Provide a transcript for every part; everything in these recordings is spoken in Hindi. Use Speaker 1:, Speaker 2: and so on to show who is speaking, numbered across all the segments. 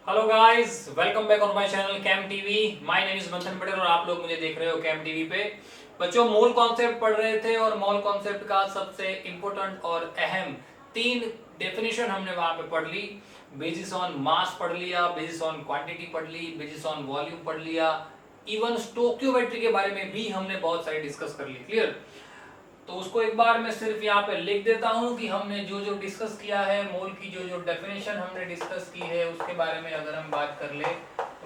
Speaker 1: Hello guys, welcome back on my channel cam TV. My name is Manthan Patel और आप लोग मुझे देख रहे हो कैम टीवी पे। बच्चों, मोल कॉन्सेप्ट पढ़ रहे थे और मोल कॉन्सेप्ट का सबसे इंपॉर्टेंट और अहम तीन डेफिनेशन हमने वहां पे पढ़ ली। बेसिस ऑन मास पढ़ लिया, बेसिस ऑन क्वांटिटी पढ़ ली, बेसिस ऑन वॉल्यूम पढ़ लिया, इवन स्टोक्योमेट्री के बारे में भी हमने बहुत सारी डिस्कस कर ली। क्लियर? तो उसको एक बार मैं सिर्फ यहाँ पे लिख देता हूँ कि हमने जो जो डिस्कस किया है, मोल की जो जो डेफिनेशन हमने डिस्कस की है उसके बारे में अगर हम बात कर ले,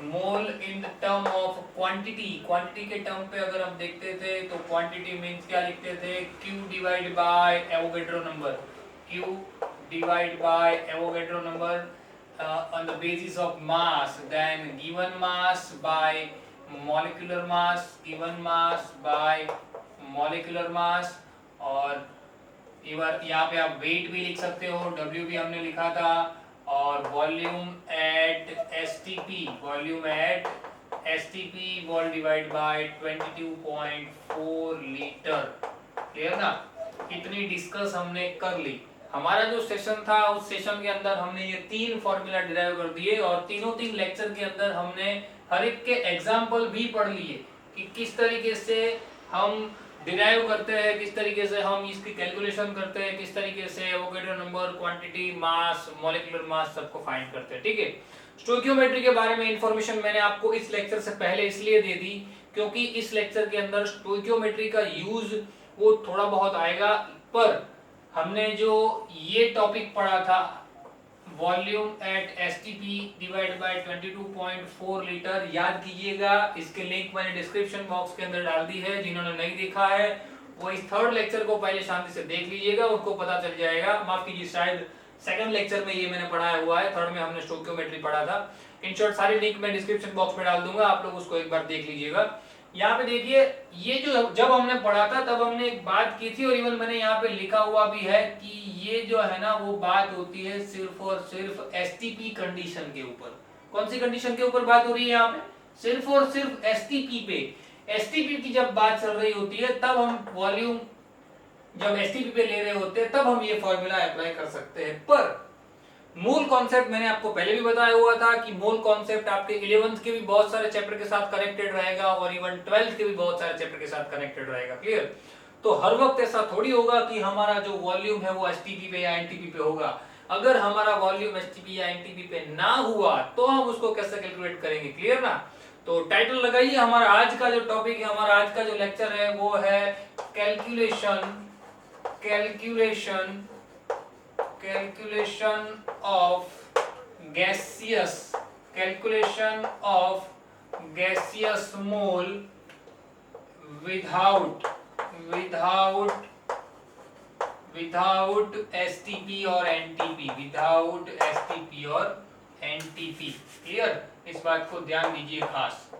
Speaker 1: mole in the term of quantity, quantity के टर्म पे अगर हम देखते थे तो क्वांटिटी मींस क्या लिखते थे, Q divide by Avogadro number, Q divide by Avogadro number on the basis of mass, then given mass by molecular mass, given mass by molecular mass, और यहाँ पे आप वेट भी लिख सकते हो, W भी हमने लिखा था, और volume at STP, volume at STP wall divide by 22.4 litre. Clear ना? इतनी डिस्कस हमने कर ली। हमारा जो सेशन था उस सेशन के अंदर हमने ये तीन फॉर्मूला डिराइव कर दिए और तीनों तीन लेक्चर के अंदर हमने हर एक के एग्जाम्पल भी पढ़ लिए कि किस तरीके से हम डिराइव करते हैं, किस तरीके से हम इसकी कैलकुलेशन करते हैं, किस तरीके से एवोगैड्रो नंबर, क्वांटिटी, मास, मॉलिक्यूलर मास सबको फाइंड करते हैं। ठीक है? स्टोइकियोमेट्री के बारे में इंफॉर्मेशन मैंने आपको इस लेक्चर से पहले इसलिए दे दी क्योंकि इस लेक्चर के अंदर स्टोइकियोमेट्री का यूज वो थोड़ा बहुत आएगा, पर हमने जो ये टॉपिक पढ़ा था volume at STP divide by 22.4 litre, याद कीजिएगा। इसके लिंक मैंने डिस्क्रिप्शन बॉक्स के अंदर डाल दी है। जिन्होंने नहीं देखा है वो इस थर्ड लेक्चर को पहले शांति से देख लीजिएगा, उनको पता चल जाएगा। माफ कीजिए, शायद सेकंड लेक्चर में ये मैंने पढ़ाया हुआ है, थर्ड में हमने स्टोइकियोमेट्री पढ़ा था। इन शॉर्ट सारी लिंक मैं डिस्क्रिप्शन बॉक्स में डाल दूंगा, आप लोग उसको एक बार देख लीजिएगा। यहाँ पे देखिए, ये जो जब हमने पढ़ा था तब हमने एक बात की थी और इवन मैंने यहाँ पे लिखा हुआ भी है कि ये जो है ना वो बात होती है सिर्फ और सिर्फ एसटीपी कंडीशन के ऊपर। कौन सी कंडीशन के ऊपर बात हो रही है यहाँ पे? सिर्फ और सिर्फ एसटीपी पे। एसटीपी की जब बात चल रही होती है तब हम वॉल्यूम जब एसटीपी पे ले रहे होते हैं तब हम ये फॉर्मूला अप्लाई कर सकते हैं। पर मूल कॉन्सेप्ट मैंने आपको पहले भी बताया हुआ था कि मूल कॉन्सेप्ट आपके 11th के भी बहुत सारे चैप्टर के साथ कनेक्टेड रहेगा और इवन 12th के भी बहुत सारे चैप्टर के साथ कनेक्टेड रहेगा। क्लियर? तो हर वक्त ऐसा थोड़ी होगा कि हमारा जो वॉल्यूम है वो एसटीपी पे या एनटीपी पे होगा। अगर हमारा वॉल्यूम एसटीपी या एनटीपी पे ना हुआ तो हम उसको कैसे कैलकुलेट करेंगे? क्लियर ना? तो टाइटल लगाइए, हमारा आज का जो टॉपिक है, हमारा आज का जो लेक्चर है वो है calculation of gaseous mole without STP और NTP, विदाउट STP और NTP। क्लियर? इस बात को ध्यान दीजिए खास।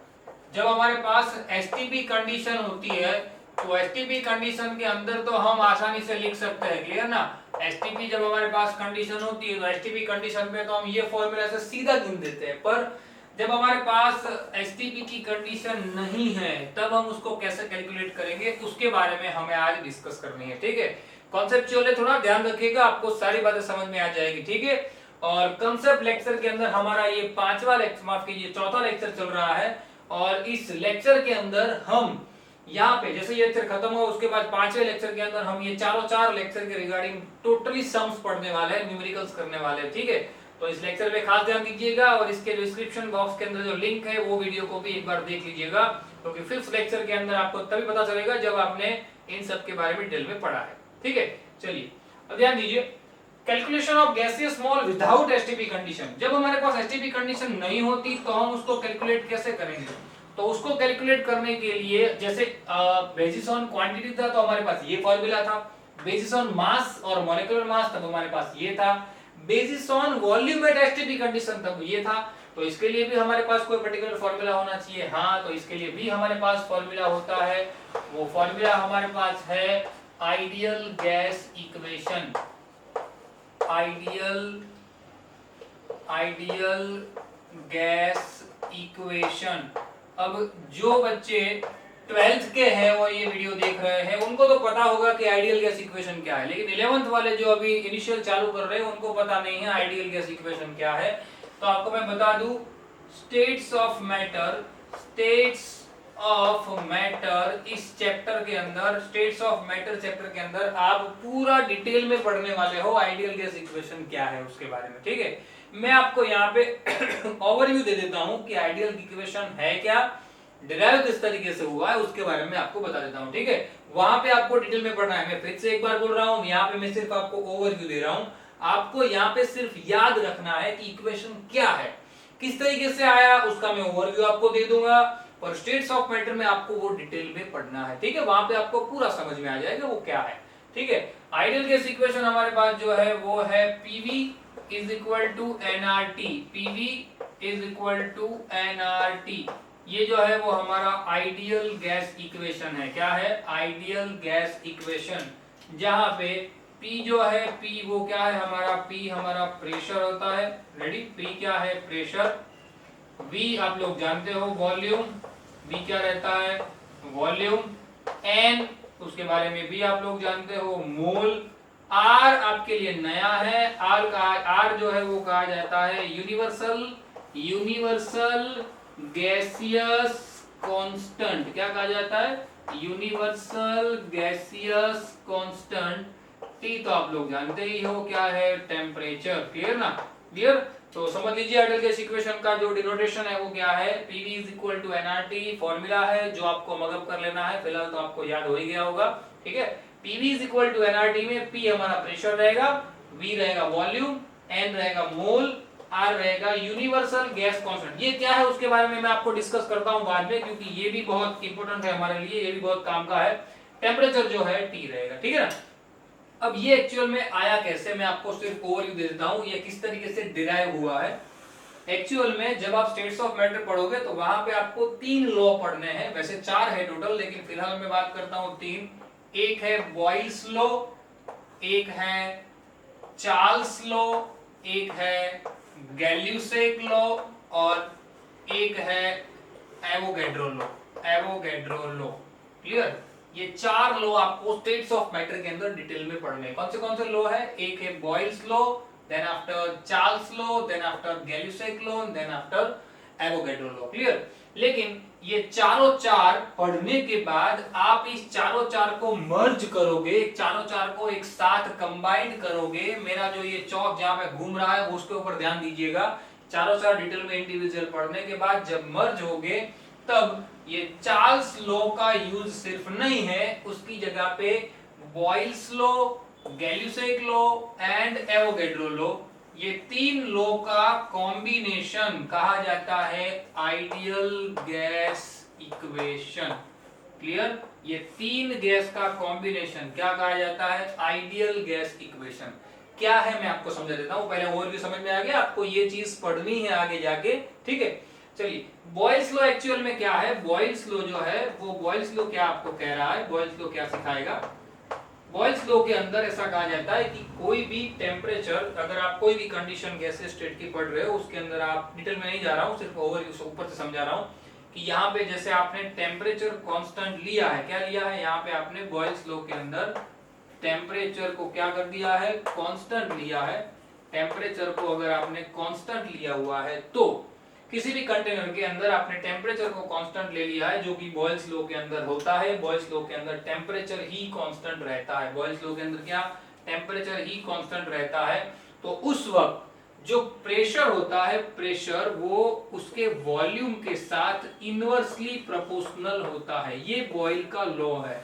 Speaker 1: जब हमारे पास STP कंडीशन होती है तो STP कंडीशन के अंदर तो हम आसानी से लिख सकते हैं। क्लियर ना? STP जब हमारे पास कंडीशन होती है तो STP कंडीशन पे तो हम ये फॉर्मूला से सीधा गिन देते हैं, पर जब हमारे पास STP की कंडीशन नहीं है तब हम उसको कैसे कैलकुलेट करेंगे उसके बारे में हमें आज डिस्कस करनी है। ठीक है? कॉन्सेप्चुअल है, थोड़ा ध्यान रखिएगा, आपको सारी बातें समझ में आ जाएगी। ठीक है? और कंसेप्ट लेक्चर के अंदर हमारा ये पांचवा लेक्चर, माफ कीजिए चौथा लेक्चर चल रहा है और इस लेक्चर के अंदर हम यहाँ पे जैसे ये लेक्चर खत्म हुआ उसके बाद पांचवें लेक्चर के अंदर हम ये चार लेक्चर के रिगार्डिंग टोटली सम्स पढ़ने वाले हैं, न्यूमेरिकल्स करने वाले हैं। ठीक है? तो इस लेक्चर पे खास ध्यान दीजिएगा और इसके डिस्क्रिप्शन बॉक्स के अंदर जो लिंक है वो वीडियो को भी एक बार देख लीजिएगा, क्योंकि फिफ्थ लेक्चर के अंदर आपको तभी पता चलेगा जब आपने इन सब के बारे में डिटेल में पढ़ा है। ठीक है? चलिए अब ध्यान दीजिए, calculation of gaseous mole without STP condition. जब हमारे पास एसटीपी कंडीशन नहीं होती तो हम उसको कैलकुलेट कैसे करेंगे? तो उसको कैलकुलेट करने के लिए जैसे बेसिस ऑन क्वांटिटी था तो हमारे पास ये फॉर्मूला था, बेसिस ऑन मास और मॉलिक्यूलर मास तब हमारे पास ये था, basis on volume at STP condition तब ये था। तो इसके लिए भी हमारे पास कोई पर्टिकुलर फॉर्मूला होना चाहिए। हाँ, तो इसके लिए भी हमारे पास फॉर्मूला होता है। वो फॉर्मूला हमारे पास है ideal gas equation. Ideal gas equation. अब जो बच्चे 12th के हैं वो ये वीडियो देख रहे हैं उनको तो पता होगा कि आइडियल गैस इक्वेशन क्या है, लेकिन 11th वाले जो अभी इनिशियल चालू कर रहे हैं उनको पता नहीं है आइडियल गैस इक्वेशन क्या है। तो आपको मैं बता दूं, states of matter, states of matter इस चैप्टर के अंदर, स्टेट्स ऑफ मैटर चैप्टर के अंदर आप पूरा डिटेल में पढ़ने वाले हो आइडियल गैस इक्वेशन क्या है उसके बारे में। ठीक है, मैं आपको यहाँ पे ओवरव्यू दे देता हूँ कि आइडियल इक्वेशन है क्या, डिराइव किस तरीके से हुआ है, उसके बारे में आपको बता देता हूँ। ठीक है, वहां पे आपको डिटेल में पढ़ना है। मैं फिर से एक बार बोल रहा हूँ, यहाँ पे मैं सिर्फ आपको ओवरव्यू दे रहा हूँ। आपको यहाँ पे सिर्फ याद रखना है कि इक्वेशन क्या है, किस तरीके से आया, उसका मैं ओवरव्यू आपको दे दूंगा, और स्टेट्स ऑफ मैटर में आपको वो डिटेल में पढ़ना है। ठीक है, वहां पे आपको पूरा समझ में आ जाएगा वो क्या है। ठीक है, आइडियल गैस इक्वेशन हमारे पास जो है वो है PV is equal to NRT, PV is equal to NRT. ये जो है वो हमारा आइडियल गैस इक्वेशन है। क्या है? आइडियल गैस इक्वेशन, जहां पे P जो है, P वो क्या है हमारा, P हमारा प्रेशर होता है। रेडी, P क्या है? प्रेशर। V आप लोग जानते हो वॉल्यूम, V क्या रहता है? वॉल्यूम। N उसके बारे में भी आप लोग जानते हो, मोल। R आपके लिए नया है, R जो है वो कहा जाता है यूनिवर्सल, यूनिवर्सल गैसियस कांस्टेंट। क्या कहा जाता है? Universal gaseous constant. T तो आप लोग जानते ही हो क्या है? टेम्परेचर। क्लियर ना? क्लियर? तो समझ लीजिए आइडियल गैस इक्वेशन का जो डिनोटेशन है वो क्या है? PV is equal to NRT formula है जो आपको मगअप कर लेना है, फिलहाल तो आपको याद हो ही गया होगा। ठीक है, PV is equal to NRT में P हमारा प्रेशर रहेगा, V रहेगा वॉल्यूम, N रहेगा मोल, R रहेगा यूनिवर्सल गैस कांस्टेंट। ये क्या है उसके बारे में मैं आपको डिस्कस करता हूं बाद में, क्योंकि ये भी बहुत इंपॉर्टेंट है हमारे लिए, ये भी बहुत काम का है। टेम्परेचर जो है T रहेगा। ठीक है ना? अब ये एक्चुअल में आया कैसे, मैं आपको सिर्फ ओवरव्यू दे देता हूं, ये किस तरीके से डिराइव हुआ है। एक्चुअल में जब आप स्टेट्स ऑफ मैटर पढ़ोगे तो वहां पे आपको 3 लॉ पढ़ने हैं, वैसे 4 है टोटल, लेकिन फिलहाल मैं बात करता हूं 3। एक है बॉयल्स लॉ, एक है चार्ल्स लॉ, एक है गैल्यूसेक लॉ, और एक है Avogadro law, Avogadro law. Clear? ये 4 लॉ आपको स्टेट्स ऑफ मैटर के अंदर डिटेल में पढ़ने हैं। कौन से लॉ है? एक है Boyle's law, then after Charles law, then after Gay Lussac law, then after Avogadro law. Clear? लेकिन ये चारों चार पढ़ने के बाद आप इस चारों चार को मर्ज करोगे, चारों चार को एक साथ कंबाइंड करोगे। मेरा जो ये चौक जहां पे घूम रहा है उसके ऊपर ध्यान दीजिएगा। चारों चार डिटेल में इंडिविजुअल पढ़ने के बाद जब मर्ज होगे तब ये चार्ल्स लॉ का यूज सिर्फ नहीं है, उसकी जगह पे Boyle's law, Gay Lussac law and Avogadro law, ये 3 लॉ का कॉम्बिनेशन कहा जाता है आइडियल गैस इक्वेशन। क्लियर? ये 3 गैस का कॉम्बिनेशन क्या कहा जाता है? Ideal gas equation. क्या है मैं आपको समझा देता हूं, पहले ओवरव्यू समझ में आ गया, आपको ये चीज पढ़नी है आगे जाके। ठीक है, चलिए बॉयल्स लॉ एक्चुअल में क्या है? बॉयल्स लॉ जो है वो, बॉयल्स लॉ क्या आपको कह रहा है, बॉयल्स लॉ क्या सिखाएगा? बॉयल्स लॉ के अंदर ऐसा कहा जाता है कि कोई भी टेम्परेचर, अगर आप कोई भी कंडीशन गैसेस स्टेट की पढ़ रहे हो, उसके अंदर आप डिटेल में नहीं जा रहा हूं, सिर्फ ओवरव्यू से ऊपर से समझा रहा हूं कि यहाँ पे जैसे आपने टेम्परेचर कांस्टेंट लिया है, क्या लिया है यहाँ पे आपने बॉयल्स लॉ के अंदर? टेम्परेचर को क्या कर दिया है? कांस्टेंट लिया है। टेम्परेचर को अगर आपने कांस्टेंट लिया हुआ है तो किसी भी कंटेनर के अंदर आपने टेम्परेचर को कांस्टेंट ले लिया है, जो कि बॉयल्स लॉ के अंदर होता है। बॉयल्स लॉ के अंदर टेम्परेचर ही कांस्टेंट रहता है। बॉयल्स लॉ के अंदर क्या? टेम्परेचर ही कांस्टेंट रहता है। तो उस वक्त जो प्रेशर होता है, प्रेशर वो उसके वॉल्यूम के साथ इनवर्सली प्रोपोर्शनल होता है। ये बॉयल का लॉ है।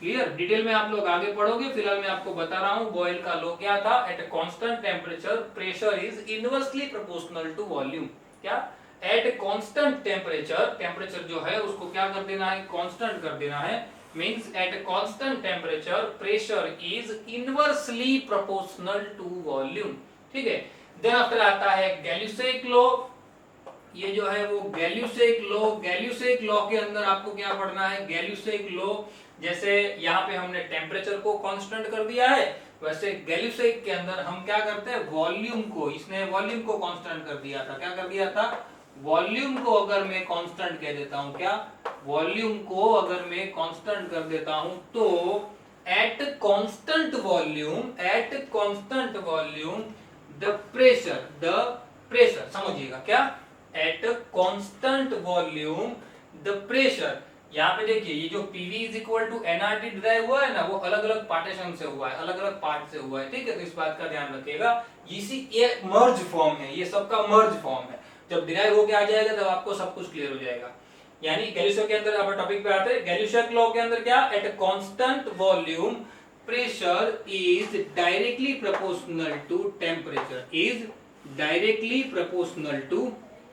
Speaker 1: क्लियर? डिटेल में आप लोग आगे पढ़ोगे, फिलहाल मैं आपको बता रहा हूं बॉयल का लॉ क्या था। At a constant temperature pressure is inversely proportional to volume. क्या? एट कांस्टेंट टेम्परेचर, टेम्परेचर जो है उसको क्या कर देना है? कांस्टेंट कर देना है। Means at constant temperature pressure is inversely proportional to volume. ठीक है, देन आफ्टर आता है गैल्यूसेक लॉ। ये जो है वो गैल्यूसेक लॉ, गैल्यूसेक लॉ के अंदर आपको क्या पढ़ना है? गैल्यूसेक लॉ, जैसे यहाँ पे हमने टेम्परेचर को कांस्टेंट कर दिया है, वैसे गैल्यूसेक के अंदर हम क्या करते हैं? वॉल्यूम को, इसने वॉल्यूम को कांस्टेंट कर दिया था। क्या कर दिया था? वॉल्यूम को अगर मैं कांस्टेंट कह देता हूं, क्या? वॉल्यूम को अगर मैं कांस्टेंट कर देता हूं तो at constant volume, at constant volume the pressure, समझिएगा क्या, at constant volume the pressure. यहाँ पे देखिए ये जो PV is equal to NRT derive हुआ है ना, वो अलग अलग पार्टीशन से हुआ है, अलग अलग पार्ट से हुआ है, ठीक है। तो इस बात का ध्यान रखिएगा, ये मर्ज फॉर्म है, ये सबका मर्ज फॉर्म है। जब डिराइव होके आ जाएगा तब आपको सब कुछ क्लियर हो जाएगा। यानी गैलिलियो के अंदर, अब टॉपिक पे आते हैं, गैलिलियो लॉ के अंदर क्या, at constant volume pressure is directly proportional to temperature, is directly proportional to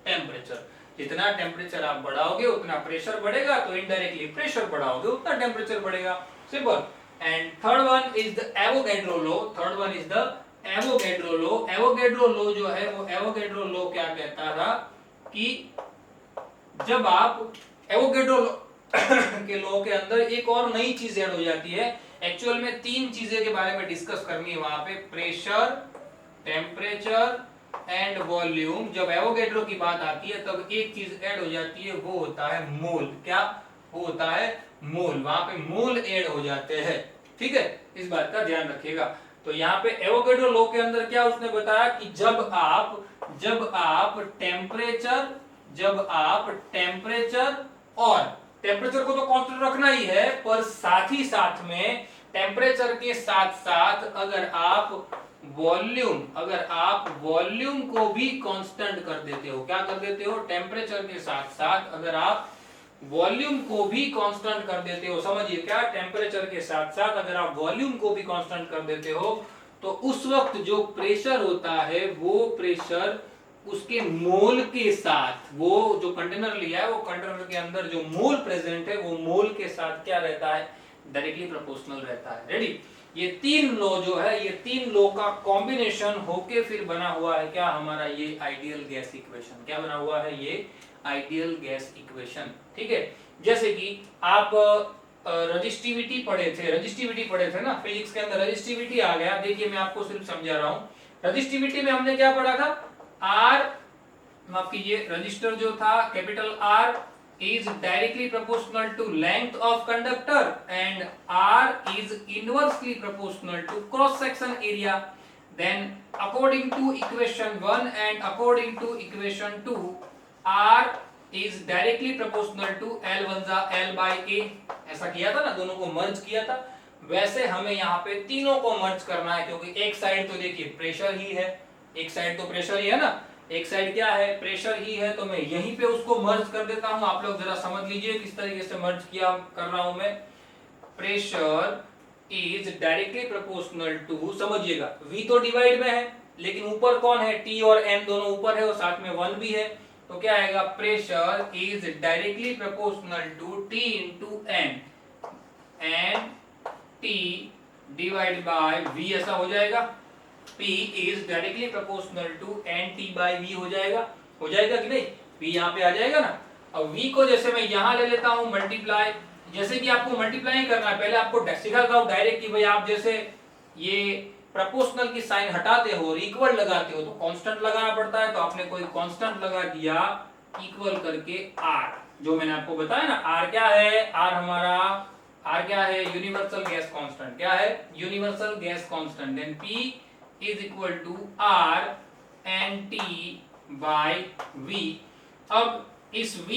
Speaker 1: temperature. जितना टेम्परेचर आप बढ़ाओगे उतना प्रेशर बढ़ेगा, तो इनडायरेक्टली प्रेशर बढ़ाओगे उतना टेम्परेचर बढ़ेगा, simple. And third one is the Avogadro law, third one is the Avogadro law. Avogadro law जो है वो एवोगैड्रो लॉ क्या कहता था कि जब आप एवोगैड्रो के लॉ के अंदर एक और नई चीज ऐड हो जाती है, एक्चुअल में तीन चीजें के बारे में डिस्कस करनी है वहां पे, प्रेशर, टेम्परेचर एंड वॉल्यूम। जब एवोगैड्रो की बात आती है तब एक चीज ऐड हो जाती है, वो होता है मोल। क्या वो होता है, मोल। वहां पे मोल ऐड हो जाते हैं, ठीक है, इस बात का ध्यान रखिएगा। तो यहाँ पे एवोगैड्रो लॉ के अंदर क्या उसने बताया कि जब आप टेम्परेचर और टेम्परेचर को तो कांस्टेंट रखना ही है, पर साथ ही साथ में टेम्परेचर के साथ साथ अगर आप वॉल्यूम को भी कांस्टेंट कर देते हो, क्या कर देते हो, टेम्परेचर के साथ साथ अगर आप वॉल्यूम को भी कांस्टेंट कर देते हो, समझिए क्या, टेम्परेचर के साथ साथ अगर आप वॉल्यूम को भी कांस्टेंट कर देते हो, तो उस वक्त जो प्रेशर होता है वो प्रेशर उसके मोल के साथ, वो जो कंटेनर लिया है वो कंटेनर के अंदर जो मोल प्रेजेंट है वो मोल के साथ क्या रहता है, डायरेक्टली प्रोपोर्शनल रहता है। रेडी, ये तीन लॉ जो है, ये तीन लॉ का कॉम्बिनेशन होके फिर बना हुआ है क्या, हमारा ये आइडियल गैस इक्वेशन। क्या बना हुआ है, ये आइडियल गैस इक्वेशन, ठीक है। जैसे कि आप रजिस्टिविटी पढ़े थे ना फिजिक्स के अंदर, रजिस्टिविटी आ गया। देखिए मैं आपको सिर्फ समझा रहा हूं, रजिस्टिविटी में हमने क्या पढ़ा था, आर, माफ कीजिए, रजिस्टर जो था capital R is directly proportional to length of conductor and R is inversely proportional to cross section area. Then according to equation 1 and according to equation 2, R is directly proportional to L 1 L by A। ऐसा किया था ना, दोनों को मर्ज किया था। वैसे हमें यहाँ पे तीनों को मर्ज करना है, क्योंकि एक साइड तो देखिए प्रेशर ही है, एक साइड तो प्रेशर ही है ना, एक साइड क्या है, प्रेशर ही है। तो मैं यहीं पे उसको मर्ज कर देता हूं, आप लोग जरा समझ लीजिए किस तरीके से मर्ज किया कर रहा हूं मैं। Pressure is directly proportional to, समझिएगा V तो डिवाइड में है, लेकिन ऊपर कौन है, T और M दोनों ऊपर है और साथ में 1 भी है, तो क्या आएगा, pressure is directly proportional to T into N and T divide by V, ऐसा हो जाएगा। P is directly proportional to NT by V हो जाएगा कि नहीं, P यहाँ पे आ जाएगा ना। अब V को जैसे मैं यहाँ ले लेता हूँ मल्टीप्लाई, जैसे कि आपको मल्टीप्लाई करना है, पहले आपको सिखाता हूँ डायरेक्ट कि भाई आप जैसे ये प्रोपोर्शनल की साइन हटाते हो और इक्वल लगाते हो तो कांस्टेंट लगाना पड़ता है, तो आपने कोई कांस्टेंट लगा दिया इक्वल करके R, जो मैंने आपको बताया ना, R क्या है, R क्या है, यूनिवर्सल गैस कांस्टेंट। क्या है, universal gas constant. Then P is equal to R and T by V। अब इस V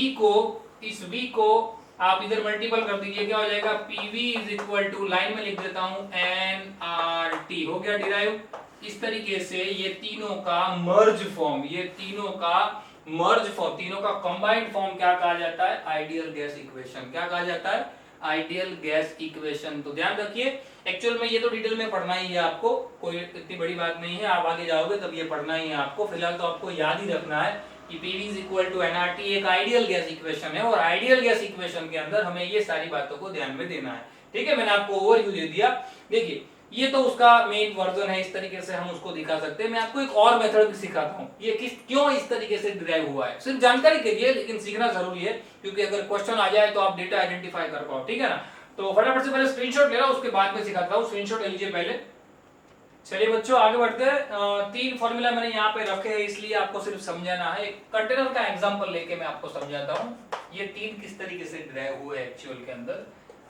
Speaker 1: को आप इधर मल्टीपल कर दीजिए, क्या हो जाएगा, PV is equal to, line में लिख देता हूं, nRT, हो गया डिराइव। इस तरीके से ये तीनों का मर्ज फॉर्म, तीनों का कंबाइंड फॉर्म क्या कहा जाता है, आइडियल गैस इक्वेशन। क्या कहा जाता है, आइडियल गैस इक्वेशन। तो ध्यान रखिए, एक्चुअल में ये तो डिटेल में पढ़ना ही है आपको, कोई इतनी बड़ी बात नहीं है, आप आगे जाओगे तब ये पढ़ना ही है आपको। फिलहाल तो आपको याद ही रखना है कि PV is equal to nRT एक आइडियल गैस इक्वेशन है, और आइडियल गैस इक्वेशन के अंदर हमें ये सारी बातों को ध्यान में देना है, ठीक है। मैंने आपको ओवरव्यू दे दिया। देखिए ये तो उसका मेन वर्जन है, इस तरीके से हम उसको दिखा सकते हैं। मैं आपको एक और मेथड भी सिखाता हूँ, ये क्यों इस तरीके से डिराइव हुआ है, सिर्फ जानकारी के लिए, लेकिन सीखना जरूरी है, क्योंकि अगर क्वेश्चन आ जाए तो आप डेटा आइडेंटिफाई कर पाओ, ठीक है ना। तो फटाफट से पहले स्क्रीनशॉट ले लो, उसके बाद में सिखाता हूँ। स्क्रीनशॉट ले लीजिए पहले। चलिए बच्चों आगे बढ़ते हैं। तीन फॉर्मूला मैंने यहाँ पे रखे हैं, इसलिए आपको सिर्फ समझाना है। एक कंटेनर का एग्जांपल लेके मैं आपको समझाता हूँ, ये तीन किस तरीके से डिराइव हुए एक्चुअल के अंदर।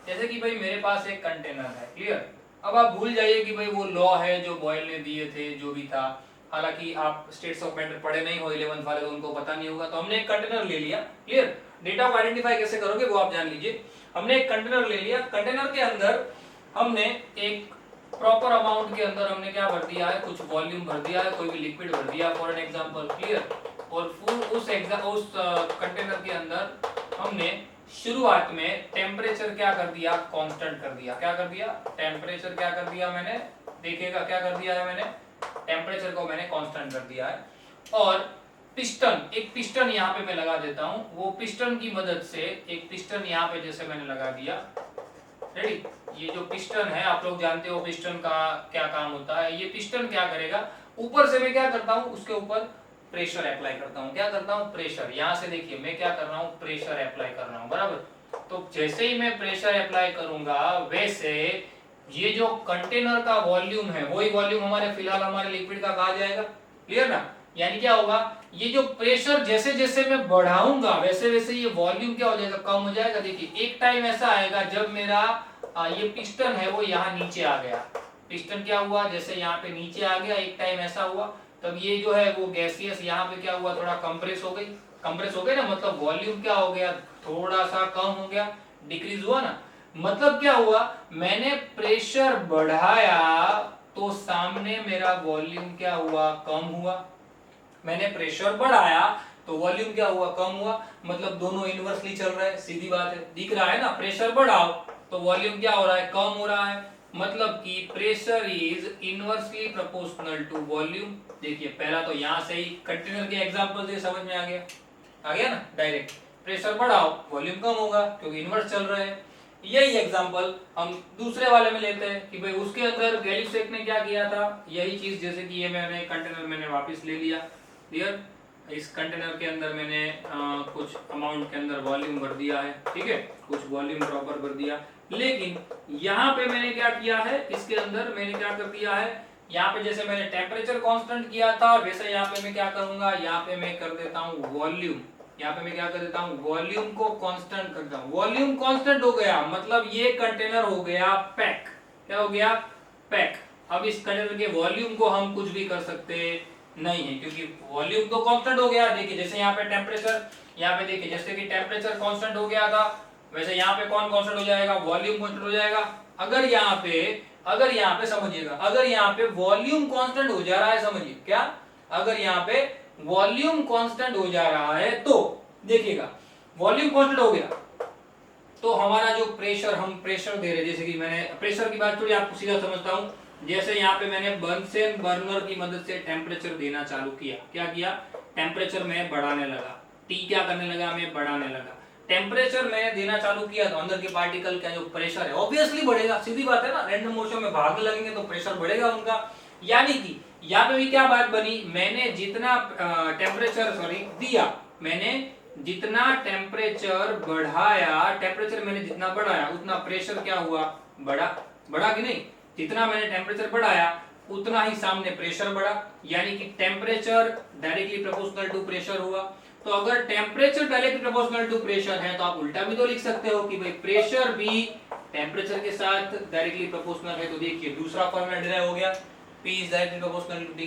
Speaker 1: जैसे कि भाई मेरे पास एक कंटेनर है, क्लियर। अब आप भूल जाइए कि भाई वो लॉ है जो बॉयल ने दिए थे, जो भी था, हालांकि आप स्टेट्स ऑफ मैटर पढ़े नहीं हो 11th वाले, तो उनको पता नहीं होगा। तो हमने एक कंटेनर ले लिया, क्लियर। डेटा को आइडेंटिफाई कैसे करोगे वो आप जान लीजिए। हमने एक कंटेनर ले लिया, कंटेनर के अंदर हमने एक प्रॉपर अमाउंट के अंदर हमने क्या भर दिया है, कुछ वॉल्यूम भर दिया है, कोई भी लिक्विड भर दिया फॉर एन एग्जांपल, क्लियर। और उस कंटेनर के अंदर हमने शुरुआत में टेम्परेचर क्या कर दिया, कांस्टेंट कर दिया। क्या कर दिया, टेम्परेचर क्या कर दिया मैंने, देखिएगा क्या कर दिया है मैंने, टेम्परेचर को मैंने कांस्टेंट कर दिया है। और पिस्टन, एक पिस्टन यहाँ पे मैं लगा देता हूँ, वो पिस्टन की मदद से एक पिस्टन यहाँ पे जैसे मैंने लगा दिया, रेडी। ये जो पिस्टन है आप लोग जानते हो पिस्टन का क्या काम होता है। ये पिस्टन क्या करेगा, ऊपर से मैं क्या करता हूँ, उसके ऊपर प्रेशर अप्लाई करता हूँ। क्या करता हूँ, प्रेशर। यहाँ से देखिए मैं क्या कर रहा हूँ, प्रेशर अप्लाई कर रहा हूँ, बराबर। तो जैसे ही मैं प्रेशर अप्लाई करूंगा, वैसे ये जो कंटेनर का वॉल्यूम है वही वॉल्यूम हमारे फिलहाल हमारे लिक्विड का कहा जाएगा, क्लियर ना। यानी क्या होगा, ये जो प्रेशर जैसे जैसे मैं बढ़ाऊंगा वैसे वैसे ये वॉल्यूम क्या हो जाएगा, कम हो जाएगा। देखिए एक टाइम ऐसा आएगा जब मेरा ये पिस्टन है वो यहाँ नीचे आ गया। पिस्टन क्या हुआ, जैसे यहाँ पे नीचे आ गया, एक टाइम ऐसा हुआ तब ये जो है वो गैसियस यहाँ पे क्या हुआ, थोड़ा कंप्रेस हो गई। कंप्रेस हो गई ना, मतलब वॉल्यूम क्या हो गया, थोड़ा सा कम हो गया, डिक्रीज हुआ ना। मतलब क्या हुआ, मैंने प्रेशर बढ़ाया तो सामने मेरा वॉल्यूम क्या हुआ, कम हुआ। मैंने प्रेशर बढ़ाया तो वॉल्यूम क्या हुआ, कम हुआ। मतलब दोनों इनवर्सली चल रहे हैं, सीधी बात है, दिख रहा है ना। प्रेशर बढ़ाओ तो वॉल्यूम क्या हो रहा है, कम हो रहा है। मतलब कि pressure is inversely proportional to volume. देखिए पहला तो यहां से ही कंटेनर के एग्जांपल से समझ में आ गया ना डायरेक्ट। प्रेशर बढ़ाओ वॉल्यूम कम होगा क्योंकि इनवर्स चल रहे हैं। यही एग्जांपल हम दूसरे वाले में लेते हैं कि भाई उसके अंदर गैलिसेक ने क्या किया था, यही चीज। जैसे कि ये मैंने कंटेनर मैंने वापस ले लिया, क्लियर। इस कंटेनर के अंदर मैंने कुछ अमाउंट के अंदर वॉल्यूम भर दिया है, ठीक है, कुछ वॉल्यूम प्रॉपर भर दिया। लेकिन यहाँ पे मैंने क्या किया है, इसके अंदर मैंने क्या कर दिया है, यहाँ पे जैसे मैंने टेम्परेचर कांस्टेंट किया था वैसे यहाँ पे मैं क्या करूंगा, यहाँ पे मैं कर देता हूँ वॉल्यूम। यहाँ पे मैं क्या कर देता हूँ, वॉल्यूम को कांस्टेंट करता हूँ। वॉल्यूम कांस्टेंट हो गया मतलब ये कंटेनर हो गया पैक। क्या हो गया, पैक। अब इस कंटेनर के वॉल्यूम को हम कुछ भी कर सकते नहीं है क्योंकि वॉल्यूम तो कांस्टेंट हो गया। देखिए जैसे यहाँ पे टेम्परेचर, यहाँ पे देखिए जैसे कि टेम्परेचर कांस्टेंट हो गया था वैसे यहाँ पे कौन कांस्टेंट हो जाएगा, वॉल्यूम कांस्टेंट हो जाएगा। अगर यहाँ पे समझिएगा, अगर यहाँ पे वॉल्यूम कांस्टेंट हो जा रहा है, समझिए क्या, अगर यहाँ पे वॉल्यूम कांस्टेंट हो जा रहा है तो देखिएगा वॉल्यूम कांस्टेंट हो गया तो हमारा जो प्रेशर, हम प्रेशर दे रहे, जैसे कि मैंने प्रेशर की बात थोड़ी आपको सीधा समझता हूं। जैसे यहाँ पे मैंने बर्नसेन बर्नर की मदद से टेम्परेचर देना चालू किया, क्या किया, टेम्परेचर में बढ़ाने लगा। टी क्या करने लगा, मैं बढ़ाने लगा। टेम्परेचर मैंने देना चालू किया तो अंदर के पार्टिकल का जो प्रेशर है ऑब्वियसली बढ़ेगा, सीधी बात है ना। रैंडम मोशन में भागने लगेंगे तो प्रेशर बढ़ेगा उनका। यानी कि यहाँ पे भी क्या बात बनी, मैंने जितना टेम्परेचर दिया, मैंने जितना टेम्परेचर बढ़ाया, टेम्परेचर मैंने जितना बढ़ाया उतना प्रेशर क्या हुआ, बढ़ा कि नहीं। जितना मैंने टेम्परेचर बढ़ाया उतना ही सामने प्रेशर बढ़ा, यानी कि temperature directly proportional to pressure हुआ। तो अगर temperature directly proportional to pressure है तो आप उल्टा भी तो लिख सकते हो कि भाई प्रेशर भी टेम्परेचर के साथ डायरेक्टली प्रोपोर्शनल है। तो देखिए दूसरा फॉर्मूला डिराइव हो गया, P is directly proportional to T।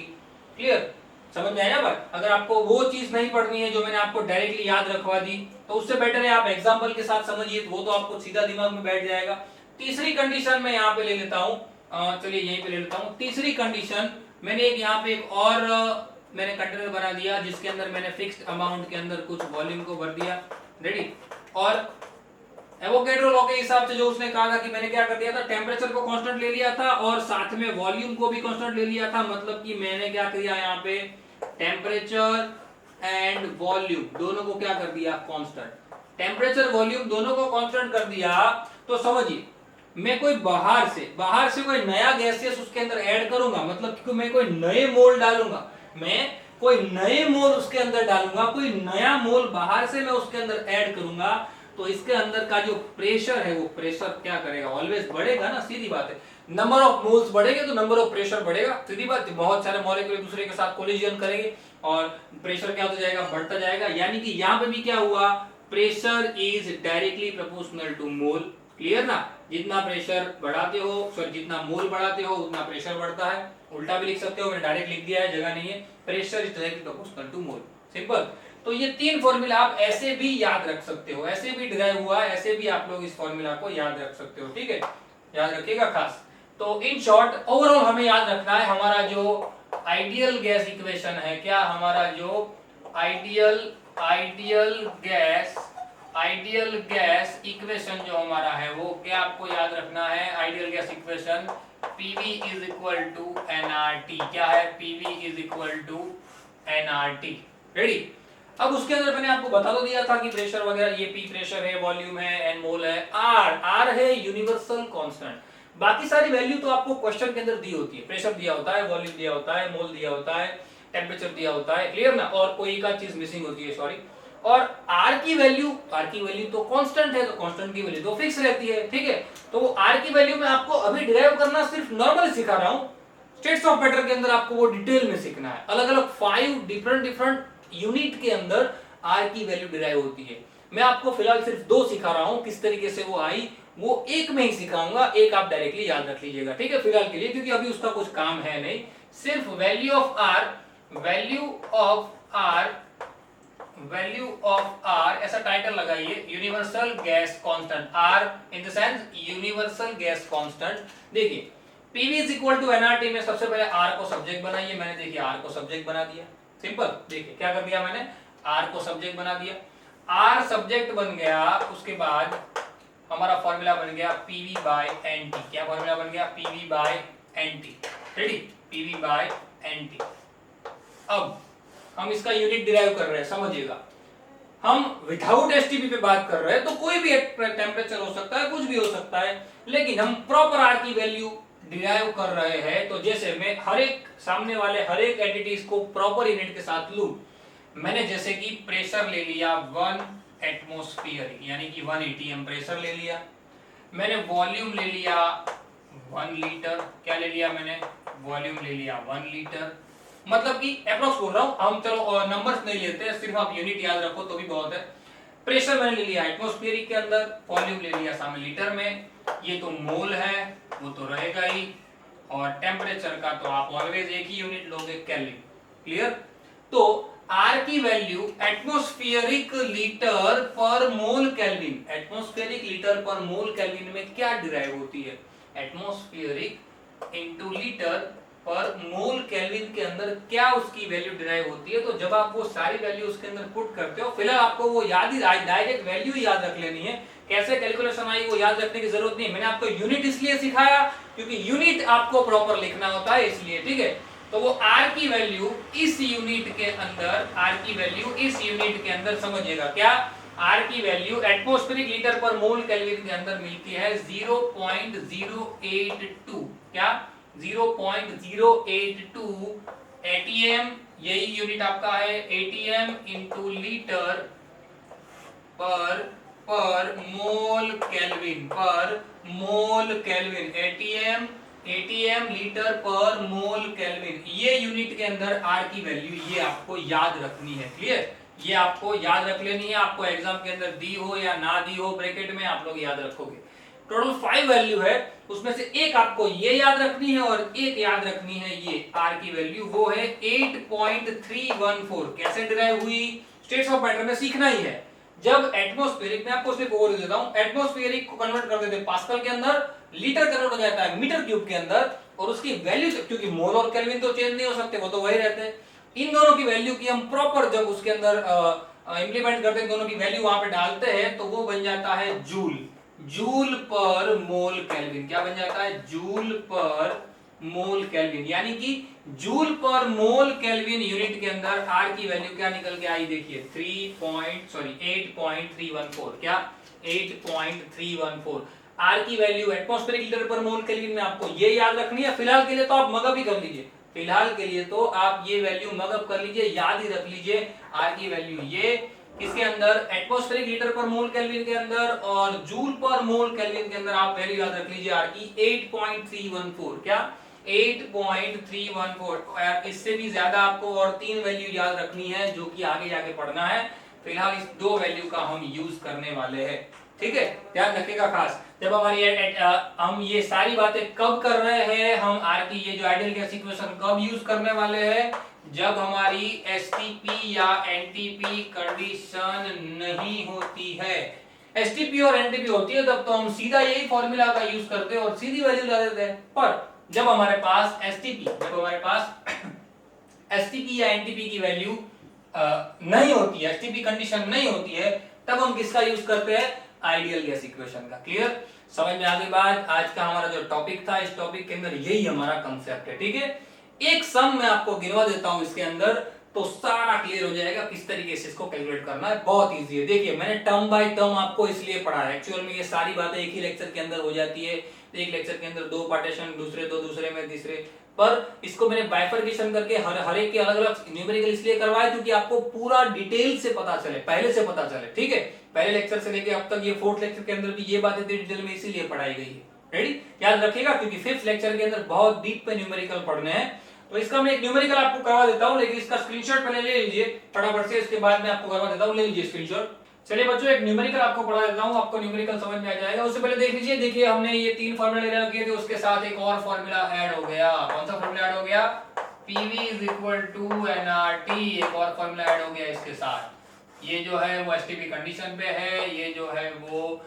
Speaker 1: Clear, समझ में आया बात। अगर आपको वो चीज नहीं पढ़नी है जो मैंने आपको डायरेक्टली याद रखवा दी तो उससे बेटर है आप एग्जांपल के साथ समझिए, वो तो आपको सीधा दिमाग में बैठ जाएगा। तीसरी कंडीशन मैं यहाँ पे ले लेता हूँ, चलिए यहीं पे ले लेता हूँ। तीसरी कंडीशन मैंने एक यहाँ पे एक और मैंने कंटेनर बना दिया जिसके अंदर मैंने फिक्स्ड अमाउंट के अंदर कुछ वॉल्यूम को भर दिया, रेडी। और एवोगैड्रो लॉ के हिसाब से जो उसने कहा था कि मैंने क्या कर दिया था, टेम्परेचर को कांस्टेंट ले लिया था और साथ में वॉल्यूम को भी कांस्टेंट ले लिया था। मतलब कि मैंने क्या किया यहाँ पे, टेम्परेचर एंड वॉल्यूम दोनों को क्या कर दिया, कांस्टेंट। टेम्परेचर वॉल्यूम दोनों को कांस्टेंट कर दिया तो समझिए मैं कोई बाहर से कोई नया गैसियस उसके अंदर ऐड करूंगा, मतलब कि मैं कोई नए मोल डालूंगा, मैं कोई नए मोल उसके अंदर डालूंगा, कोई नया मोल बाहर से मैं उसके अंदर ऐड करूंगा तो इसके अंदर का जो प्रेशर है वो प्रेशर क्या करेगा, ऑलवेज बढ़ेगा ना, सीधी बात है। नंबर ऑफ मोल्स बढ़ेंगे तो नंबर ऑफ प्रेशर बढ़ेगा, सीधी बात। बहुत सारे मॉलिक्यूल एक दूसरे के साथ कोलिजन करेंगे और प्रेशर क्या होता जाएगा, बढ़ता जाएगा। यानी कि यहाँ पे भी क्या हुआ, pressure is directly proportional to mole. Clear ना? जितना प्रेशर बढ़ाते हो, सॉरी जितना मोल बढ़ाते हो उतना प्रेशर बढ़ता है। उल्टा भी लिख सकते हो, मैंने डायरेक्ट लिख दिया है, जगह नहीं है। Pressure is directly proportional to mole, simple. तो ये तीन फॉर्मूला आप ऐसे भी याद रख सकते हो, ऐसे भी डिराइव हुआ है, ऐसे भी आप लोग इस फॉर्मूला को याद रख सकते हो, ठीक है, याद रखिएगा खास। तो इन शॉर्ट ओवरऑल हमें याद रखना है हमारा जो आइडियल गैस इक्वेशन है, क्या हमारा जो आइडियल गैस इक्वेशन जो हमारा है वो क्या आपको याद रखना है? Ideal gas equation PV is equal to nRT। क्या है? PV is equal to nRT। Ready? अब उसके अंदर मैंने आपको बता तो दिया था कि प्रेशर वगैरह, ये P प्रेशर है, वॉल्यूम है, N मोल है, R है यूनिवर्सल कांस्टेंट। बाकी सारी वैल्यू तो आपको क्वेश्चन के अंदर दी होती है। प्रेशर दिया होता है, वॉल्यूम दिया होता है, मोल दिया होता है, टेम्परेचर दिया होता है, क्लियर ना? और कोई एक चीज मिसिंग होती है, सॉरी। और R की वैल्यू तो कांस्टेंट है, तो कांस्टेंट की वैल्यू तो फिक्स रहती है, ठीक है। तो वो R की वैल्यू मैं आपको अभी डिराइव करना सिर्फ नॉर्मल सिखा रहा हूं। स्टेट्स ऑफ मैटर के अंदर आपको वो डिटेल में सीखना है। अलग अलग 5 डिफरेंट यूनिट के अंदर R की वैल्यू डिराइव होती है। मैं आपको फिलहाल सिर्फ 2 सिखा रहा हूं, किस तरीके से वो आई वो एक में ही सिखाऊंगा, एक आप डायरेक्टली याद रख लीजिएगा, ठीक है, फिलहाल के लिए, क्योंकि अभी उसका कुछ काम है नहीं। सिर्फ वैल्यू ऑफ R ऐसा टाइटल लगाइए, universal gas constant, R in the sense universal gas constant. देखिए PV is equal to nRT में सबसे पहले R को सब्जेक्ट बनाइए। मैंने देखिए R को सब्जेक्ट बना दिया, सिंपल। देखिए क्या कर दिया मैंने, R को सब्जेक्ट बना दिया। R सब्जेक्ट बन गया, उसके बाद हमारा फॉर्मूला बन गया PV बाय NT। क्या फॉर्मूला बन गया? PV by NT। Ready? PV by NT। अब हम इसका यूनिट डिराइव कर रहे हैं, समझिएगा। हम विदाउट एसटीपी पे बात कर रहे हैं, तो कोई भी टेम्परेचर हो सकता है, कुछ भी हो सकता है, लेकिन हम प्रॉपर आर की वैल्यू डिराइव कर रहे हैं। तो जैसे मैं हर एक सामने वाले हर एक एंटिटीज को प्रॉपर यूनिट के साथ लूं, मैंने जैसे कि प्रेशर ले लिया 1 एटमॉस्फेयर, यानी कि 1 atm प्रेशर ले लिया। मैंने वॉल्यूम ले लिया 1 लीटर। क्या ले लिया मैंने? वॉल्यूम ले लिया 1 लीटर। मतलब कि अप्रोक्स बोल रहा हूं, हम चलो नंबर्स नहीं लेते, सिर्फ आप यूनिट याद रखो तो भी बहुत है। प्रेशर मैंने ले लिया एटमॉस्फेरिक के अंदर, वॉल्यूम ले लिया सामने लीटर में, ये तो मोल है, वो तो रहेगा ही, और टेम्परेचर का तो आप ऑलवेज एक ही यूनिट लोगे, केल्विन। क्लियर? तो R की वैल्यू एटमॉस्फेरिक लीटर पर मोल केल्विन, एटमॉस्फेरिक लीटर पर मोल केल्विन में क्या डिराइव होती है? एटमॉस्फेरिक इनटू लीटर पर मोल केल्विन के अंदर क्या उसकी वैल्यू डिराइव होती है? तो जब आप वो सारी वैल्यू उसके अंदर पुट करते हो, फिलहाल आपको वो याद ही, डायरेक्ट वैल्यू ही याद रख लेनी है। कैसे कैलकुलेशन आई वो याद रखने की जरूरत नहीं। मैंने आपको यूनिट इसलिए सिखाया क्योंकि यूनिट आपको प्रॉपर लिखना होता है, इसलिए, ठीक है। तो वो R की वैल्यू इस यूनिट के अंदर, R की वैल्यू इस यूनिट के अंदर समझिएगा, क्या R की वैल्यू एटमॉस्फेरिक लीटर पर मोल केल्विन के अंदर मिलती है 0.082। क्या? 0.082 ATM, यही यूनिट आपका है, ATM इंटू लीटर पर मोल केल्विन, ATM लीटर पर मोल केल्विन, ये यूनिट के अंदर R की वैल्यू ये आपको याद रखनी है। क्लियर? ये आपको याद रख लेनी है, आपको एग्जाम के अंदर दी हो या ना दी हो, ब्रैकेट में आप लोग याद रखोगे। टोटल 5 वैल्यू है, उसमें से एक आपको ये याद रखनी है और एक याद रखनी है ये R की वैल्यू, वो है 8.314। कैसे डिराइव हुई? स्टेट्स ऑफ मैटर में सीखना ही है। जब एटमॉस्फेरिक, मैं आपको सिर्फ ओवरव्यू देता हूं, एटमॉस्फेरिक को कन्वर्ट कर देते हैं पास्कल के अंदर, लीटर कन्वर्ट हो जाता है मीटर क्यूब के अंदर, और उसकी वैल्यू, क्योंकि मोल और केल्विन तो चेंज नहीं हो सकते, वो तो वही रहते हैं, इन दोनों की वैल्यू की हम प्रॉपर जब उसके अंदर इंप्लीमेंट करते हैं, दोनों की वैल्यू वहां पे डालते हैं, तो वो बन जाता है जूल पर मोल केल्विन। क्या बन जाता है? जूल पर मोल केल्विन, यानी कि जूल पर मोल केल्विन यूनिट के अंदर R की वैल्यू क्या निकल के आई? देखिए 8.314। क्या? 8.314 R की वैल्यू एटमॉस्फेरिक लीटर पर मोल केल्विन में आपको ये याद रखनी है। फिलहाल के लिए तो आप मगअप ही कर लीजिए, फिलहाल के लिए तो आप ये वैल्यू मगअप कर लीजिए, याद ही रख लीजिए। R की वैल्यू ये किसके अंदर? एटमॉस्फेरिक लीटर पर मोल केल्विन के अंदर, और जूल पर मोल केल्विन के अंदर आप वैल्यू याद रख लीजिए R की 8.314। क्या? 8.314। इससे भी ज्यादा आपको और 3 वैल्यू याद रखनी है, जो कि आगे जाके पढ़ना है। फिलहाल इस 2 वैल्यू का हम यूज करने वाले हैं। ठीक है, ध्यान रखिएगा खास। जब हमारी हम ये सारी बातें कब कर रहे हैं, हम आर की ये जो आइडियल गैस इक्वेशन कब यूज करने वाले हैं, जब हमारी एसटीपी या एनटीपी कंडीशन नहीं होती है। एसटीपी और एनटीपी होती है तब तो हम सीधा यही फॉर्मूला का यूज करते हैं और सीधी वैल्यू ला देते हैं। पर जब हमारे पास एसटीपी या एनटीपी की वैल्यू नहीं होती है, एसटीपी कंडीशन नहीं होती है, तब हम किसका यूज करते हैं, आइडियल गैस इक्वेशन का। क्लियर, समझ में आ गई बात। आज का हमारा जो टॉपिक था, इस टॉपिक के अंदर यही हमारा कंसेप्ट है। ठीक है, एक सम मैं आपको गिनवा देता हूं इसके अंदर, तो सारा क्लियर हो जाएगा किस तरीके से इसको कैलकुलेट करना है। बहुत इजी है। देखिए, मैंने टर्म बाय टर्म आपको इसलिए पढ़ा है, एक्चुअल में ये सारी बातें एक ही लेक्चर के अंदर हो जाती है। एक लेक्चर के अंदर दो पार्टीशन, दूसरे में तीसरे, पर इसको मैंने बाइफरकेशन करके हर एक के अलग अलग न्यूमेरिकल इसलिए करवाया क्योंकि आपको पूरा डिटेल से पता चले, पहले से पता चले। ठीक है, पहले लेक्चर से लेके अब तक ये फोर्थ लेक्चर के अंदर भी ये बातें डिटेल में इसीलिए पढ़ाई गई है। रेडी, याद रखिएगा, क्योंकि फिफ्थ लेक्चर के अंदर बहुत डीप पे न्यूमेरिकल पढ़ने हैं। तो इसका मैं एक न्यूमेरिकल आपको करवा देता हूं, लेकिन इसका स्क्रीनशॉट पहले ले लीजिए फटाफट से, इसके बाद मैं आपको करवा देता हूं। ले लीजिए स्क्रीनशॉट। चलिए बच्चों, एक न्यूमेरिकल आपको पढ़ा देता हूं, आपको न्यूमेरिकल समझ में आ जाएगा। उससे पहले देख लीजिए, देखिए हमने ये तीन फार्मूला ले रखे थे, उसके साथ एक और फार्मूला ऐड हो गया। कौन सा फार्मूला ऐड हो गया, PV = nRT, एक और फार्मूला ऐड हो गया इसके साथ। ये जो है वो एसटीपी कंडीशन पे है, ये जो है वो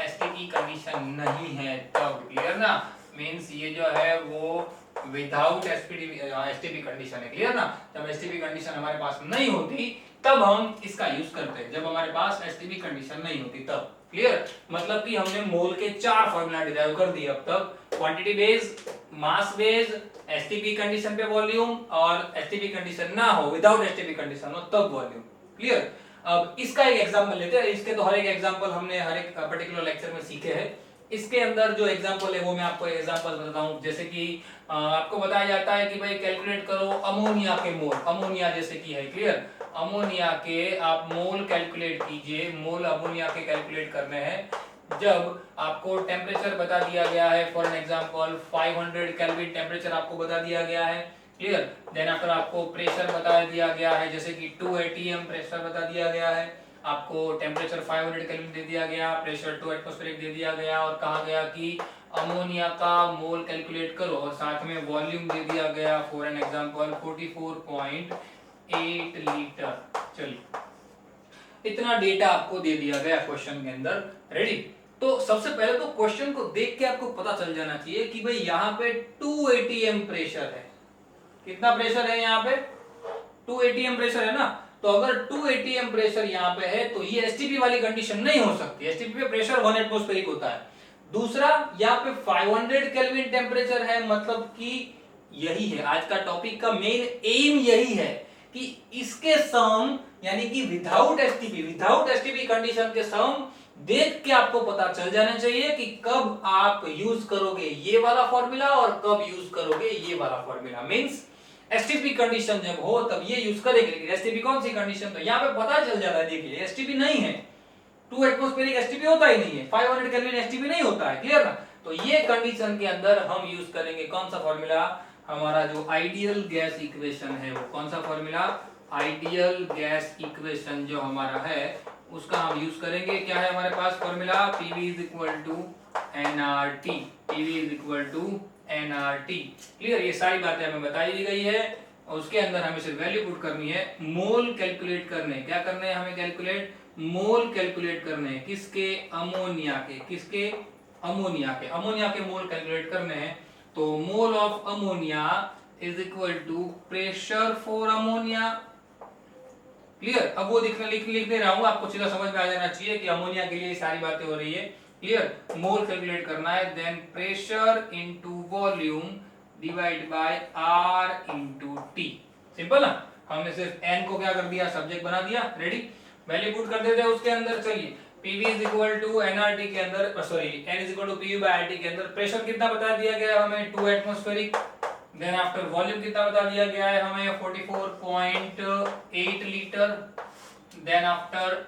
Speaker 1: एसटीपी कंडीशन नहीं है तब। क्लियर ना, मींस ये जो है वो विदाउट एसटीपी कंडीशन है। क्लियर ना, जब एसटीपी कंडीशन हमारे पास नहीं होती तब हम इसका यूज करते हैं, जब हमारे पास एसटीपी कंडीशन नहीं होती तब। क्लियर, मतलब कि हमने मोल के चार फार्मूला डिराइव कर दिए अब तक, क्वांटिटी बेस्ड, मास बेस्ड, एसटीपी कंडीशन पे वॉल्यूम, और एसटीपी कंडीशन ना हो, विदाउट एसटीपी कंडीशन हो तब वॉल्यूम। क्लियर, अब इसका एक एग्जांपल लेते हैं। इसके तो हर एक एग्जांपल हमने हर एक पर्टिकुलर लेक्चर में सीखे हैं। इसके अंदर जो एग्जांपल है वो मैं आपको एग्जांपल बताता हूं। जैसे कि आपको बताया जाता है कि भाई कैलकुलेट करो अमोनिया के मोल, अमोनिया जैसे कि है। क्लियर, अमोनिया के आप मोल कैलकुलेट कीजिए, मोल अमोनिया के कैलकुलेट करने हैं। जब आपको टेम्परेचर बता दिया गया है, for an example 500 kelvin temperature आपको बता दिया गया है। क्लियर, देन आफ्टर आपको प्रेशर बता दिया गया है, जैसे कि 2 atm प्रेशर बता दिया गया है, आपको टेम्परेचर 500 केल्विन दे दिया गया, प्रेशर 2 एटमॉस्फेरिक दे दिया गया, और कहा गया कि अमोनिया का मोल कैलकुलेट करो, और साथ में वॉल्यूम दे दिया गया, फॉर एन एग्जांपल 44.8 लीटर। चलिए, इतना डेटा आपको दे दिया गया क्वेश्चन के अंदर। रेडी, तो सबसे पहले तो क्वेश्चन को देख के आपको पता चल जाना चाहिए कि भाई यहाँ पे 2 atm प्रेशर है। कितना प्रेशर है यहाँ पे, 2 atm प्रेशर है ना। तो अगर 2 atm प्रेशर यहाँ पे है तो ये एसटीपी वाली कंडीशन नहीं हो सकती। एसटीपी पे प्रेशर 1 एटमॉस्फेरिक होता है। दूसरा, यहाँ पे 500 केल्विन टेम्परेचर है, मतलब कि यही है आज का टॉपिक का मेन एम, यही है कि इसके सम, यानी कि विदाउट एसटीपी कंडीशन के सम देख के आपको पता चल जाना चाहिए कि कब आप यूज करोगे ये वाला फॉर्मूला और कब यूज करोगे ये वाला फॉर्मूला। मींस एसटीपी कंडीशन जब हो तब ये यूज करेंगे, लेकिन एसटीपी कौन सी कंडीशन, तो यहाँ पे पता चल जाता है। देखिए, एसटीपी नहीं है, 2 एटमॉस्फेरिक एसटीपी होता ही नहीं है, 500 केल्विन एसटीपी नहीं होता है। क्लियर ना, तो ये कंडीशन के अंदर हम यूज करेंगे कौन सा फॉर्मूला, हमारा जो आइडियल गैस इक्वेशन है वो कौन सा फॉर्मूला, आइडियल गैस इक्वेशन जो हमारा है उसका हम यूज करेंगे। क्या है हमारे पास formula, PV = nRT, PV = nRT। Clear, ये सारी बातें हमें बताई दी गई है, और उसके अंदर हमें सिर्फ वैल्यू पुट करनी है, मोल कैलकुलेट करने। क्या करने हैं हमें, कैलकुलेट, मोल कैलकुलेट करने हैं। किसके, अमोनिया के। किसके, अमोनिया के। अमोनिया के मोल कैलकुलेट करने हैं। तो mole of ammonia = pressure for ammonia. Clear, अब वो लिखने रहा हूं, आपको सीधा समझ में आ जाना चाहिए कि अमोनिया के लिए सारी बातें हो रही है। क्लियर, मोल कैलकुलेट करना है, then pressure into volume divide by R into T। Simple ना, हमने सिर्फ n को क्या कर दिया, सब्जेक्ट बना दिया। रेडी, वैल्यू पुट कर देते हैं उसके अंदर। चलिए, PV = nRT के अंदर, सॉरी n = PV/RT के अंदर प्रेशर कितना बता दिया गया हमें, 2 एटमॉस्फेरिक। देन आफ्टर वॉल्यूम कितना बता दिया गया है हमें, 44.8 लीटर। देन आफ्टर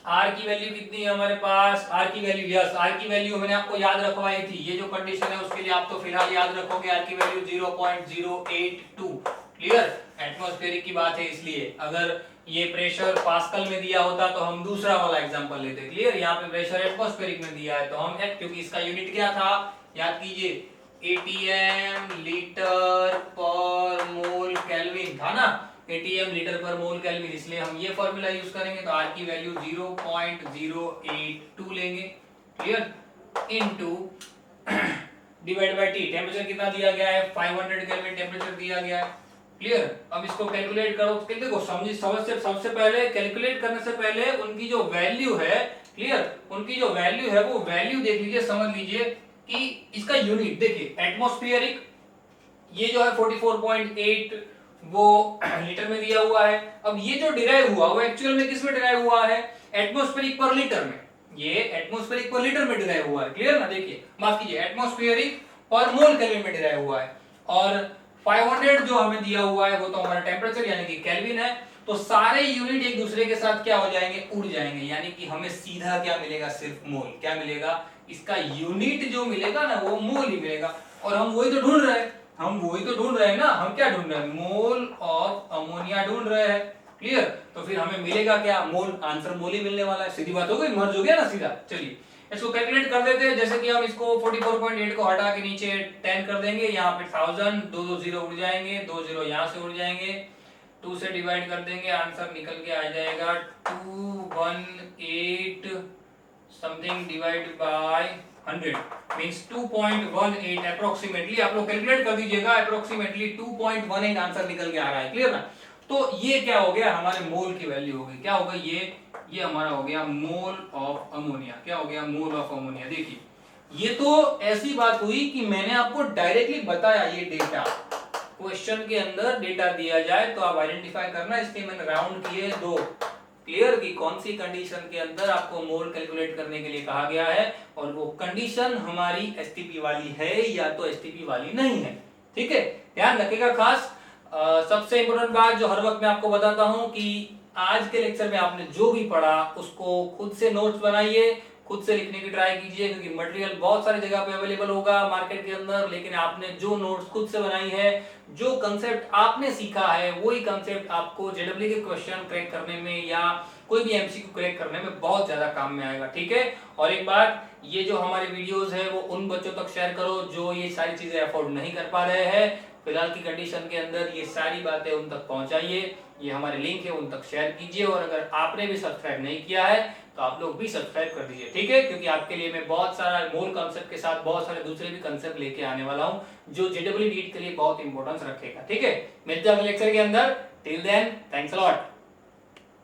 Speaker 1: R की वैल्यू कितनी है हमारे पास, R की वैल्यू, यस R की वैल्यू मैंने आपको याद रखवाई थी। ये जो कंडीशन है उसके लिए आप तो फिलहाल याद रखोगे R की वैल्यू 0.082। क्लियर, एटमॉस्फेरिक की बात है इसलिए। अगर ये प्रेशर पास्कल में दिया होता तो हम दूसरा वाला एग्जांपल लेते। क्लियर, यहाँ पे प्रेशर एटमॉस्फेरिक में दिया है तो हम क्योंकि इसका यूनिट क्या था, याद कीजिए, एटीएम लीटर पर मोल केल्विन था ना, एटीएम लीटर पर मोल केल्विन, इसलिए हम ये फॉर्मूला यूज करेंगे। तो आर की वैल्यू 0.082 लेंगे। Clear, into divide by T, temperature कितना दिया गया है, 500 केल्विन टेंपरेचर दिया गया है। क्लियर, अब इसको कैलकुलेट करो। देखो सबसे पहले कैलकुलेट करने से पहले उनकी जो वैल्यू है, क्लियर, उनकी जो वैल्यू है वो वैल्यू देख लीजिए, समझ लीजिए कि इसका यूनिट देखिए, एटमॉस्फेरिक ये जो है 44.8 वो लीटर में दिया हुआ है। अब ये जो डिराइव हुआ वो एक्चुअल में किस में डिराइव हुआ है, एटमॉस्फेरिक पर लीटर में, ये एटमॉस्फेरिक पर लीटर में डिराइव हुआ है। क्लियर ना, देखिए माफ कीजिए, एटमॉस्फेरिक पर मोल केल्विन में डिराइव हुआ है। और 500 जो हमें दिया हुआ है वो तो हमारा टेम्परेचर यानी कि केल्विन है। तो सारे यूनिट एक दूसरे के साथ क्या हो जाएंगे, उड़ जाएंगे, यानी कि हमें सीधा क्या मिलेगा, सिर्फ मोल। क्या मिलेगा, इसका यूनिट जो मिलेगा ना वो मोल ही मिलेगा। और हम वही तो ढूंढ रहे हैं, ना, हम क्या ढूंढ रहे हैं, मोल ऑफ अमोनिया ढूंढ रहे हैं। क्लियर, तो फिर हमें मिलेगा क्या, मोल, आंसर मोल ही मिलने वाला है। सीधी बात हो गई, मर्ज हो गया ना सीधा। चलिए इसको कैलकुलेट कर देते हैं। जैसे कि हम इसको 44.8 को हटा के नीचे 10 कर देंगे, यहाँ पे 1000, दो दो जीरो उड़ जाएंगे, दो जीरो यहाँ से उड़ जाएंगे, 2 से डिवाइड कर देंगे, आंसर निकल के आ जाएगा 218 something divide by 100 means 2.18 approximately. आप लोग कैलकुलेट कर दीजिएगा, अप्रोक्सीमेटली 2.18 आंसर निकल के आ रहा है। क्लियर ना, तो ये क्या हो गया, हमारे मोल की वैल्यू हो गई। क्या होगा, ये हमारा हो गया मोल ऑफ अमोनिया। क्या हो गया, मोल ऑफ अमोनिया। देखिए ये तो ऐसी बात हुई कि मैंने आपको डायरेक्टली बताया, ये डेटा क्वेश्चन के अंदर डेटा दिया जाए तो आप आइडेंटिफाई करना, इसके मैंने राउंड किए 2। क्लियर, की कौन सी कंडीशन के अंदर आपको मोल कैलकुलेट करने के लिए कहा गया है, और वो कंडीशन हमारी एसटीपी वाली है या तो एसटीपी वाली नहीं है। ठीक है, ध्यान रखिएगा खास। सबसे इंपॉर्टेंट बात जो हर वक्त मैं आपको बताता हूं कि आज के लेक्चर में आपने जो भी पढ़ा उसको खुद से नोट्स बनाइए, खुद से लिखने की ट्राई कीजिए, क्योंकि मटेरियल बहुत सारी जगह पे अवेलेबल होगा मार्केट के अंदर, लेकिन आपने जो नोट्स खुद से बनाई है, जो कंसेप्ट आपने सीखा है, वही कंसेप्ट आपको जेडब्ल्यू के क्वेश्चन क्रैक करने में या कोई भी एमसीक्यू क्रैक करने में बहुत ज्यादा काम में आएगा। ठीक है, और एक बात, ये जो हमारे वीडियोस है वो उन बच्चों तक शेयर करो जो ये सारी चीजें अफोर्ड नहीं कर पा रहे हैं। फिलहाल की कंडीशन के अंदर ये सारी बातें उन तक पहुंचाइए, ये हमारे लिंक है उन तक शेयर कीजिए, और अगर आपने भी सब्सक्राइब नहीं किया है तो आप लोग भी सब्सक्राइब कर दीजिए। ठीक है, क्योंकि आपके लिए मैं बहुत सारा मोल कांसेप्ट के साथ बहुत सारे दूसरे भी कांसेप्ट लेके आने वाला हूं जो जेडब्ल्यू नीट के लिए बहुत इंपॉर्टेंस रखेगा। ठीक है, मिलते हैं अगले लेक्चर के अंदर। Till then, thanks a lot.